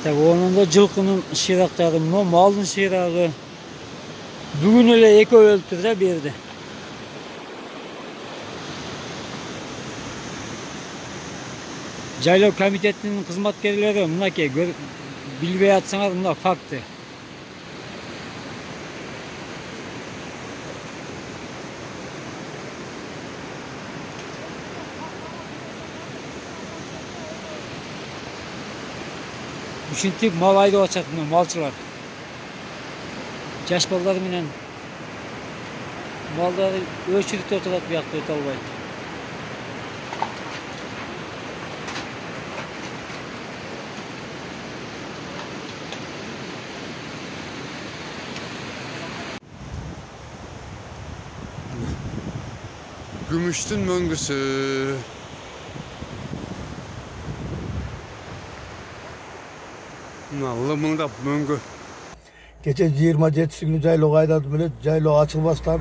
Tabi onun da жылқының ширақтары, мынау малдың ширағы. Бүгін эле 2 өлтүр да берди. Жайлоо комитетinin кызматкерлери мынакей билбей атсаңар, мына факты. Ушинтип мал айдап атышат мына малчылар. Жаш балдар менен малдары өчүрүктө турат, биякта өтө албайт. Gümüştün möngüsü. Lımıldap möngü. Geçen 27 günü Jayloo aydadım bile, Jayloo açılmastan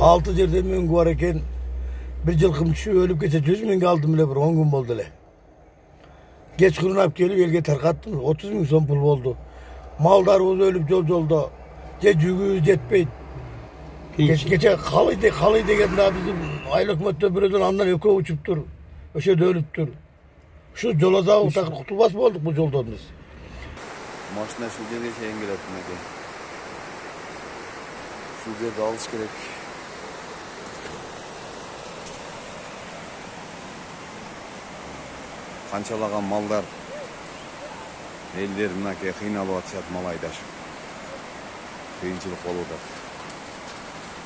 6 yerde möngü var eken bir жылқым düşüp ölüp geçe 100 000 aldım bile, bir 10 gün oldu ele. Geç kurunap gelip elge tarqattım, 30 000 son pul oldu. Maldarımız ölüp jolda, jügü jetpeyt. Geçe kalı degen daha bizim aylık möttö birödön andan ökö uçup dur. Öşede ölüp dur. Şu jola da kutulbas olduk bu joldan biz. Maşına şu жерге şeyin келетін екен. Şu жерді алыш керек. Қаншалаған малдар елдер мынакей қиналып атышат, мал айдашып. Қиыншылық болуда.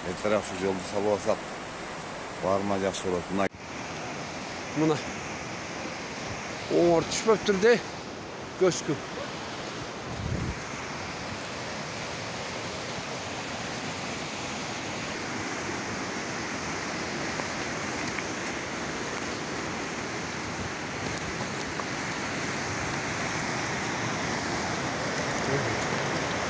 Эртерээк şu жолду салып алсак, барма жакшы болот. Мына оңор түшпөптүр де, көскү.